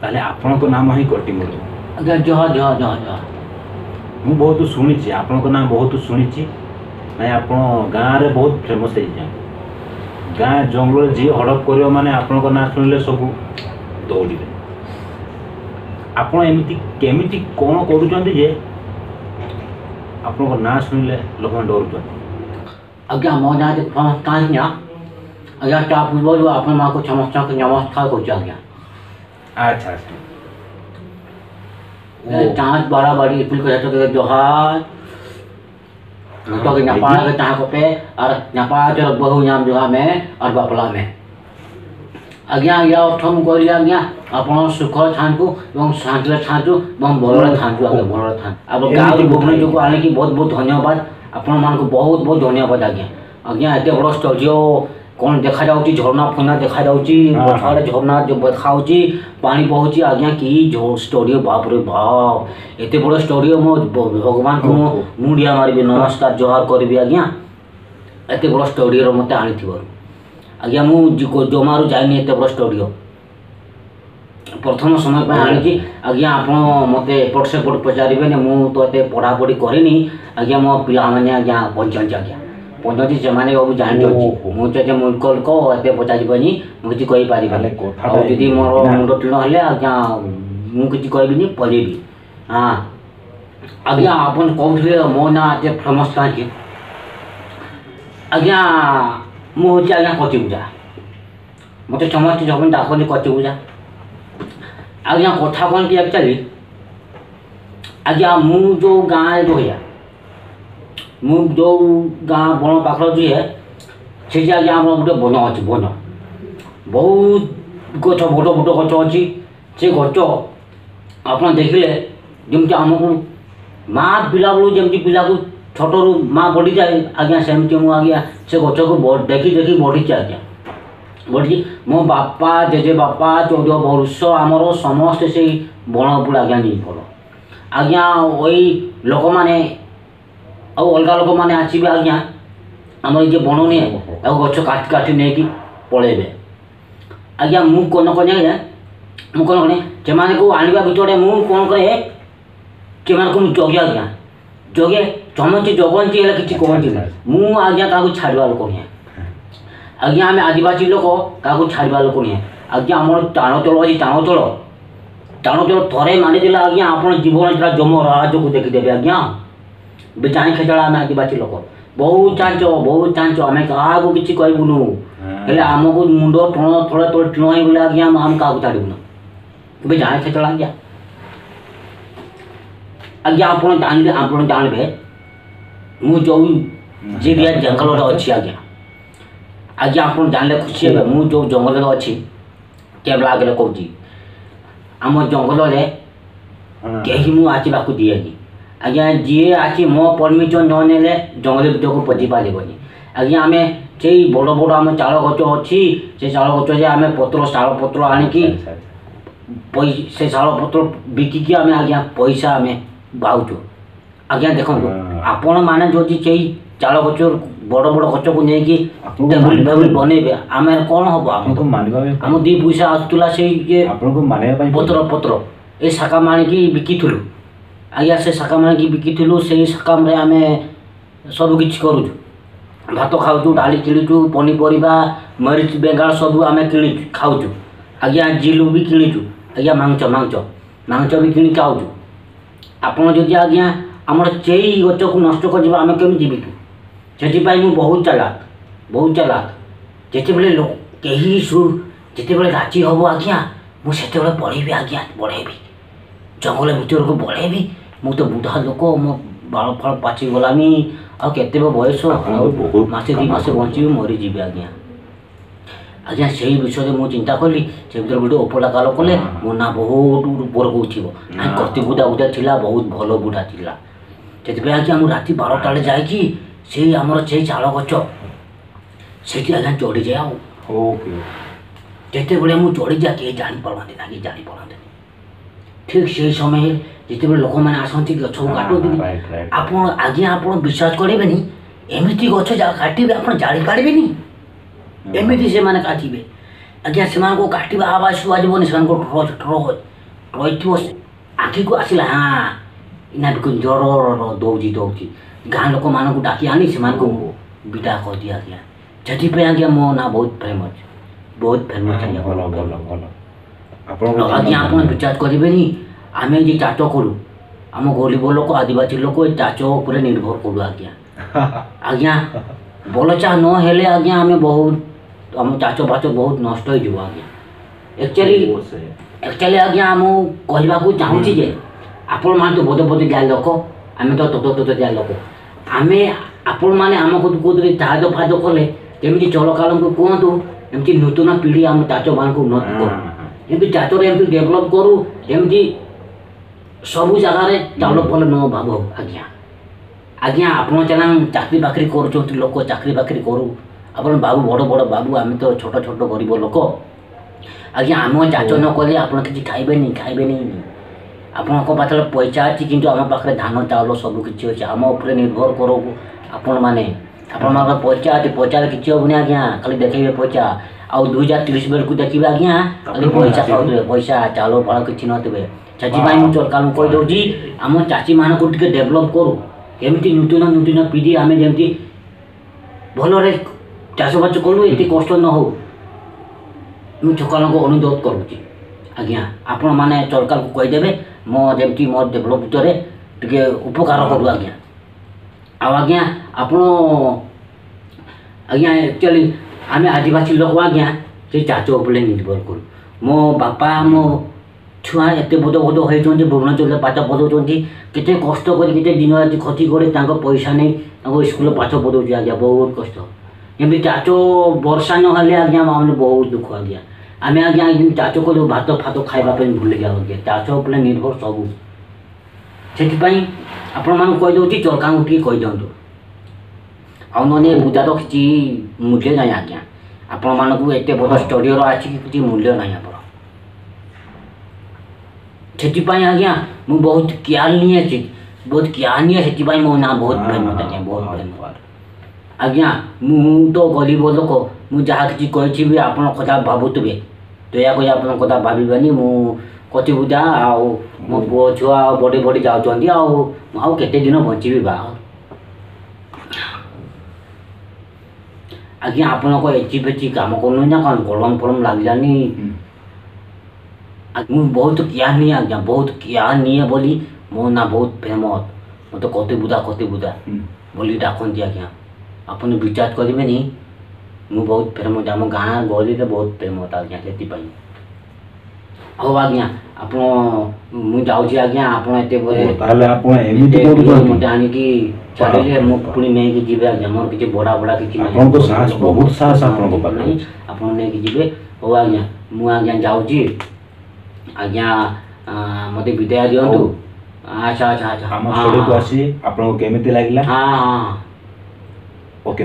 ताले आपन को नाम ही कटिमुल आज्ञा जह जह जह जह मु बहुत शुणी आपण को नाम बहुत शुणी ना आप गाँव में बहुत फेमस है गाँ जंगल जी हड़प कर माने आपण को ना शुणिले सब दौड़े आपण एमती केमिति कौन करूँ जे आपण ना शुणिले लोक डर आज्ञा मो ना कहीं आज्ञा ता पूर्व आप को समस्या को नमस्कार कर आज्ञा अच्छा अच्छा चाँच बड़ा बड़ी इतनी कर जोहार तो के नपा के चाह को पे और नपा जो बहु नाम जोहा में और बपला में आज्ञा या उठम करिया आज्ञा आपण सुख थांतु एवं शांति थांतु एवं भल थांतु आज्ञा भल थां अब गाँव भुवन जो आने की बहुत बहुत धन्यवाद आपण मान को बहुत बहुत धन्यवाद आज्ञा आज्ञा एते बड़ स्टूडियो कौन देखा जाउची झरना फना देखा जाउची पछाड़े झरना जो देखाउची पानी बहुची आज्ञा की जो स्टूडियो बाप रे बाप एते बड़ स्टूडियो मो भगवान को मुंडिया मारबी नमस्कार जोहार करबी आज्ञा एते बड़ स्टूडियो मते आनी थिबो आज्ञा मु जमारू जाइनी एते बड़ स्टूडियो प्रथम समय पे आनी की आज्ञा आपण मते एपट सेपट पचारिबे ने मु तो एते पढ़ा पढ़ी करिनी आज्ञा मो पिला माने आज्ञा पंचायत आज्ञा पंचायत से माने बाबू जान मुझे मुल्कल को एते पचारिबनी मुझे कहि पारिबे और यदि मोर मुंड टिण हले आज्ञा मु किछि कहबिनी परेबी हां आज्ञा आपन कहले मो ना एते फेमस काहे आज्ञा मु होची आज्ञा कति पूजा मते समस्त जबन डाकनी कति पूजा आज्ञा कथा कोन की एक्चुअली आज्ञा मु जो गाय रोया मु जो गाँ बन पाखर जी है से आज्ञा आम गोटे वन अच्छी वन बहुत गच बड़ बड़ गच अच्छी से गच आप देखिले जमी आमको माँ पिला बेलू जमी पिला को छोटू माँ बढ़ी जाए आज्ञा सेमती मुझे आज्ञा से गच को देखी देखी बढ़ी आज्ञा बढ़ी मो बापा जेजे बापा 14 वर्ष आमर समस्ते से बन उपड़ आज्ञा नहीं पड़ आज्ञा वही लोक मैंने आउ अलग लोक मैंने आसबे आज्ञा आम ये बन नहीं गच काटी काटी नहीं पलैबे आज्ञा मु कौन कौन आज्ञा मु कौन कौन से को आने भितर मु कौन कै से जगे आज्ञा जगे समस्ते जगंती है कि कहती मु आज्ञा क्या छाड़ा लोक नहीं आज्ञा आम आदिवासी लोक क्या छाड़ा लोक नहीं आज्ञा आम टाण चल अच्छी टाण चल थे मानिदेला आज्ञा आप जीवन जम राज को देखीदेवे आज्ञा जाणी खेचड़ा आम आदिवासी लोक बहुत चाहच आम क्या किसी कहबुनु हेल्ले आमको मुंड टण थोड़े थोड़े टिण होगले आज्ञा आम क्या छाड़बुन जाणी खेचड़ा आज्ञा आज्ञा आप जानबे मु जो जी भी जंगल अच्छी आज्ञा आज्ञा आप जानले खुशी हे मु जो जंगल अच्छी केवल आगे कहूँ आम जंगल कहीं मु आसवा दिएनी आज्ञा जी आसी मो परमिशन न नेले जंगल भितर को पशि पारबनी आज्ञा आम से बड़ बड़ आम चाल गच अच्छी से चाल गच आम पत्र शाल पत्र आणिकी से शाल पत्र बिकिकी आम आज्ञा पैसा आम बाउचु आज्ञा देखो आपण मैंने जो से चाल गच बड़ बड़ गच को लेकिन टेबुल फेबुल बनइबे आम कौन हम आम 2 पैसा आसूला से पत्र पत्र ये शाकाम आणिकी बिकिथुलु आज्ञा से शाकाम आणिकी बिकिथुलु से शाकाम आम सब किछि करूछु भात खाऊँ डाली किणुचु पनीपरिया मरीच बेंगाल सब आम कि खाऊँ आज्ञा जिलु भी किणुचु आज्ञा मांस मांस मांस भी किणी खाऊँ आपड़ जदि आज्ञा आमर से गच को नष्ट कर आम केमी जीवितु से बहुत चालाक जिते लोक कहीं जिते राजी हम आज्ञा मुझे बढ़ेबी आज्ञा बढ़ेबी जंगल भितर को बढ़ेबी मु तो बुढ़ा लोक मो बाल फाल पाची गलानी आते बयस मसे 2 मास बची मरीजी आज्ञा आज्ञा से विषय मुझे चिंता कली से भर गोटे उपड़ा काल कले मो ना बहुत ऊपर को उठब कति बुढ़ा बुढ़ा था बहुत भल बुढ़ा था से आज्ञा मुझे राति 12टा बेले जाकि से आमर से चाल गच से आज्ञा चढ़ी जाए जिते बड़े मुझे चढ़ी जाए किए जापारती ना कि जापारती ठीक से समय जिते लोक मैंने आसती गछ को काटुदी आप आज्ञा आप विश्वास करेंगे एमती गछ काटे आप जापारे एमती से काटे ଆଜ୍ଞା ସେମାନଙ୍କୁ କାଟିବା ଆବାଜ ଶୁଭାଯିବନି, ସେମାନଙ୍କୁ ରହିଥିବ ଆଖିକୁ ଆସିଲା ହଁ ଇନା ବି ଜ୍ୱର ଦଉଛି ଗାଁ ଲୋକମାନଙ୍କୁ ଡାକି ଆଣି ସେମାନଙ୍କୁ ବିଦା କରିଦିଏ ଆଜ୍ଞା। ସେଥିପାଇଁ ଆଜ୍ଞା ମୋ ନାଁ ବହୁତ ଫେମସ୍ ଆଜ୍ଞା। ଭଲ ଭଲ ଭଲ। ଆଜ୍ଞା ଆପଣ ବିଚାର କରିବେନି, ଆମେ ଯେ ଚାଷ କରୁ ଆମ ଗରିବ ଲୋକ ଆଦିବାସୀ ଲୋକ ଏ ଚାଷ ଉପରେ ନିର୍ଭର କରୁ ଆଜ୍ଞା। ଆଜ୍ଞା ଭଲ ଚାଷ ନ ହେଲେ ଆଜ୍ଞା ଆମେ ବହୁତ ଆମ ଚାଷ ବାସ ବହୁତ ନଷ୍ଟ ହେଇଯିବ ଆଜ୍ଞା। ଆକ୍ଚୁଆଲି ଆଜ୍ଞା ମୁଁ କହିବାକୁ ଚାହୁଁଛି ଯେ ଆପଣମାନେ ତ ବୋଧେ ଯାଏ ଲୋକ, ଆମେ ତ ଯାଏ ଲୋକ, ଆମେ ଆପଣମାନେ ଆମକୁ କହୁଥିଲେ ସାହାଯ୍ୟ ଫାହାଯ୍ୟ କଲେ ଯେମିତି ଚଳକାଳଙ୍କୁ କୁହନ୍ତୁ ଏମିତି ନୂତନ ପିଢ଼ି ଆମ ଚାଷମାନଙ୍କୁ ଉନ୍ନତି କରୁ, ଏମିତି ଚାଷରେ ଏମିତି ଡେଭଲପ୍ କରୁ ଯେମିତି ସବୁ ଜାଗାରେ ଚାଉଳ ଫଳ ନ ଅଭାବ ଆଜ୍ଞା। ଆଜ୍ଞା ଆପଣ ଚାକିରି ବାକିରି କରୁଛନ୍ତି ଲୋକ, ଚାକିରି ବାକିରି କରୁ, ଆପଣ ବାବୁ ବଡ଼ ବାବୁ, ଆମେ ତ ଛୋଟ ଗରିବ ଲୋକ ଆଜ୍ଞା। ଆମ ଚାଷ ନ କଲେ ଆପଣ କିଛି ଖାଇବେନି। ଆପଣଙ୍କ ପାଖରେ ପଇସା ଅଛି କିନ୍ତୁ ଆମ ପାଖରେ ଧାନ ଚାଉଳ ସବୁ କିଛି ଅଛି, ଆମ ଉପରେ ନିର୍ଭର କରୁ ଆପଣମାନେ। ଆପଣଙ୍କର ପଇସା ଅଛି, ପଇସାରେ କିଛି ହେବନି ଆଜ୍ଞା, ଖାଲି ଦେଖେଇବେ ପଇସା। ଆଉ 2030 ବେଳକୁ ଦେଖିବେ ଆଜ୍ଞା ଖାଲି ପଇସା ପାଉଥିବେ, ପଇସା ଚାଉଳ ଫଳ କିଛି ନଥିବେ। ସେଥିପାଇଁ ମୁଁ ସରକାରଙ୍କୁ କହିଦେଉଛି ଆମ ଚାଷୀମାନଙ୍କୁ ଟିକେ ଡେଭଲପ୍ କରୁ, ଏମିତି ନୂତନ ପିଢ଼ି ଆମେ ଯେମିତି ଭଲରେ ଚାଷବାସ କରୁ, ଏତେ କଷ୍ଟ ନ ହଉ ମୁଁ ସରକାରଙ୍କୁ ଅନୁରୋଧ କରୁଛି ଆଜ୍ଞା। ଆପଣମାନେ ସରକାରକୁ କହିଦେବେ ଯେମିତି ମୋ ଡେଭଲପ୍ ଭିତରେ ଟିକେ ଉପକାର କରୁ ଆଜ୍ଞା। ଆଉ ଆଜ୍ଞା ଆପଣ ଆଜ୍ଞା ଆକ୍ଚୁଆଲି ଆମେ ଆଦିବାସୀ ଲୋକ ଆଜ୍ଞା ସେ ଚାଷ ଉପରେ ନିର୍ଭର କରୁ। ମୋ ବାପା ମୋ ଛୁଆ ଏତେ ବଡ଼ ହେଇଛନ୍ତି, ଭୁବନେଶ୍ୱରରେ ପାଠ ପଢ଼ାଉଛନ୍ତି, କେତେ କଷ୍ଟ କରି କେତେ ଦିନ ରାତି ଖଟି କରି ତାଙ୍କ ପଇସା ନେଇ ତାଙ୍କ ସ୍କୁଲରେ ପାଠ ପଢ଼ାଉଛି ଆଜ୍ଞା, ବହୁତ କଷ୍ଟ। ଏମିତି ଚାଷ ବର୍ଷା ନହେଲେ ଆଜ୍ଞା ଆମେ ବହୁତ ଦୁଃଖ ଆଜ୍ଞା। ଆମେ ଆଜ୍ଞା ଚାଷ କରୁ, ଭାତ ଫାତ ଖାଇବା ପାଇଁ ଭୁଲି ଯାଉ ଆଜ୍ଞା, ଚାଷ ଉପରେ ନିର୍ଭର ସବୁ। ସେଥିପାଇଁ ଆପଣମାନଙ୍କୁ କହିଦେଉଛି ସରକାରଙ୍କୁ ଟିକେ କହିଦିଅନ୍ତୁ, ଆଉ ନହେଲେ ବୁଝାର କିଛି ମୂଲ୍ୟ ନାହିଁ ଆଜ୍ଞା। ଆପଣମାନଙ୍କୁ ଏତେ ବଡ଼ ଷ୍ଟଡିଓର ଅଛି କିଛି ମୂଲ୍ୟ ନାହିଁ ଆପଣ। ସେଥିପାଇଁ ଆଜ୍ଞା ମୁଁ ବହୁତ କେୟାର ନିଏ, ସେଥିପାଇଁ ମୋ ନାଁ ବହୁତ ଫେମସ୍ ଆଜ୍ଞା, ବହୁତ ଫେମସ୍ ଆଜ୍ଞା। ମୁଁ ତ ଗରିବ ଲୋକ, ମୁଁ ଯାହା କିଛି କହିଥିବି ଆପଣ କଥା ଭାବୁଥିବେ, ଦୟାକରି ଆପଣଙ୍କ କଥା ଭାବିବେନି। ମୁଁ କତି ବୁଝା ଆଉ ମୋ ପୁଅ ଛୁଆ ଆଉ ବଢ଼ି ଯାଉଛନ୍ତି, ଆଉ କେତେ ଦିନ ବଞ୍ଚିବି ବା ଆଜ୍ଞା। ଆପଣଙ୍କ ଏଚି କାମ କରୁନି ନା କ'ଣ, ଗରମ ଫରମ ଲାଗିଲାନି? ମୁଁ ବହୁତ କେୟାର ନିଏ ଆଜ୍ଞା, ବହୁତ କେୟାର ନିଏ ବୋଲି ମୋ ନାଁ ବହୁତ ଫେମସ୍। ମୋତେ କତି ବୁଧା ବୋଲି ଡାକନ୍ତି ଆଜ୍ଞା। ଆପଣ ବିଚାର କରିବେନି, ମୁଁ ବହୁତ ଫେମସ୍, ଆମ ଗାଁ ଗହଳିରେ ବହୁତ ଫେମସ୍ ଆଜ୍ଞା। ସେଥିପାଇଁ ହଉ ଆଜ୍ଞା ଆପଣ ମୁଁ ଯାଉଛି ଆଜ୍ଞା। ଆପଣ ତାହେଲେ ଆପଣ ଏମିତି କରୁଛନ୍ତି, ମୋତେ ଆଣିକି ଛାଡ଼ିଲେ ମୁଁ ପୁଣି ନେଇକି ଯିବେ ଆଜ୍ଞା। ମୋର କିଛି ଭଡ଼ା କିଛି ନାହିଁ, ଆପଣଙ୍କ ସାହସ, ବହୁତ ସାହସ ଆପଣଙ୍କ ପାଖରେ ନାହିଁ, ଆପଣ ନେଇକି ଯିବେ। ହଉ ଆଜ୍ଞା ମୁଁ ଆଜ୍ଞା ଯାଉଛି ଆଜ୍ଞା, ମୋତେ ବିଦାୟ ଦିଅନ୍ତୁ। ଆଚ୍ଛା ଆମ ଷ୍ଟୁଡିଓକୁ ଆସି ଆପଣଙ୍କୁ କେମିତି ଲାଗିଲା? ଓକେ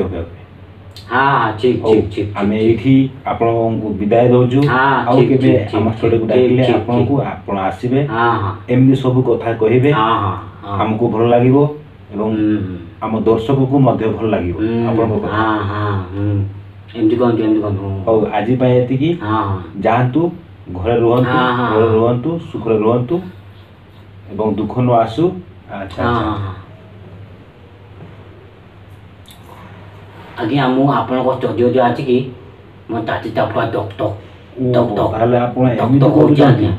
ଠିକ୍। ଆମେ ଏଇଠି ଆପଣଙ୍କୁ ବିଦାୟ ଦଉଛୁ। ଆଉ କେବେ ଆମ ଷ୍ଟୁଡିଓକୁ ଡାକିଲେ ଆପଣ ଆସିବେ, ଏମିତି ସବୁ କଥା କହିବେ, ଆମକୁ ଭଲ ଲାଗିବ ଏବଂ ଆମ ଦର୍ଶକକୁ ମଧ୍ୟ ଭଲ ଲାଗିବ ଆପଣଙ୍କ କଥା। ଏମିତି କହନ୍ତୁ। ହଉ ଆଜି ପାଇଁ ଏତିକି, ଯାଆନ୍ତୁ, ଘରେ ରୁହନ୍ତୁ, ସୁଖରେ ରୁହନ୍ତୁ ଏବଂ ଦୁଃଖ ନ ଆସୁ। ଆଚ୍ଛା ଆଜ୍ଞା ମୁଁ ଆପଣଙ୍କ ଷ୍ଟୁଡିଓ ଆସିକି ମୋ ଛାତିଟା ପୁରା ଧକ୍ ତାହେଲେ ଆପଣ ଧକ୍ କରୁଛି ଆଜ୍ଞା।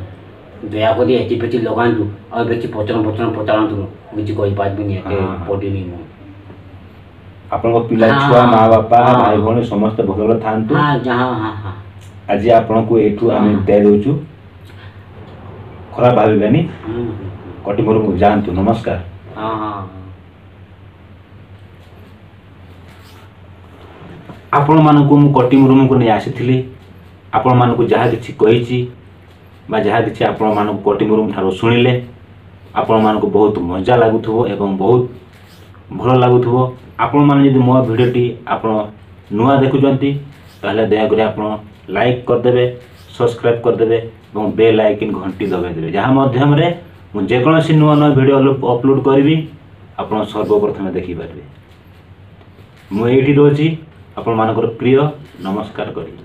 ଦୟାକରି ଏଠି ଲଗାନ୍ତୁ, ଆଉ ବେଶୀ ପଚନ ପଚାରନ୍ତୁ, କିଛି କହିପାରିବିନି, ଏତେ ପଡ଼ିନି ମୁଁ। ଆପଣଙ୍କ ପିଲା ଛୁଆ, ମା ବାପା, ଭାଇ ଭଉଣୀ ସମସ୍ତେ ଭଲରେ ଥାଆନ୍ତୁ। ଆଜି ଆପଣଙ୍କୁ ଏଇଠୁ ଆମେ ବିଦାୟ ଦଉଛୁ, ଖରାପ ଭାବିବେନି। କଟିମରୁକୁ ଯାଆନ୍ତୁ, ନମସ୍କାର। ଆପଣମାନଙ୍କୁ ମୁଁ କଟିଂ ରୁମକୁ ନେଇ ଆସିଥିଲି, ଆପଣମାନଙ୍କୁ ଯାହା କିଛି କହିଛି ବା ଯାହା କିଛି ଆପଣମାନଙ୍କୁ କଟିଂ ରୁମ୍ ଠାରୁ ଶୁଣିଲେ ଆପଣମାନଙ୍କୁ ବହୁତ ମଜା ଲାଗୁଥିବ ଏବଂ ବହୁତ ଭଲ ଲାଗୁଥିବ। ଆପଣମାନେ ଯଦି ମୋ ଭିଡ଼ିଓଟି ଆପଣ ନୂଆ ଦେଖୁଛନ୍ତି ତାହେଲେ ଦୟାକରି ଆପଣ ଲାଇକ୍ କରିଦେବେ, ସବସ୍କ୍ରାଇବ୍ କରିଦେବେ ଏବଂ ବେଲ୍ ଆଇକନ୍ ଘଣ୍ଟି ଦବାଇଦେବେ, ଯାହା ମାଧ୍ୟମରେ ମୁଁ ଯେକୌଣସି ନୂଆ ଭିଡ଼ିଓ ଅପଲୋଡ଼ କରିବି ଆପଣ ସର୍ବପ୍ରଥମେ ଦେଖିପାରିବେ। ମୁଁ ଏଇଠି ରହୁଛି ଆପଣମାନଙ୍କର ପ୍ରିୟ, ନମସ୍କାର କରିବି।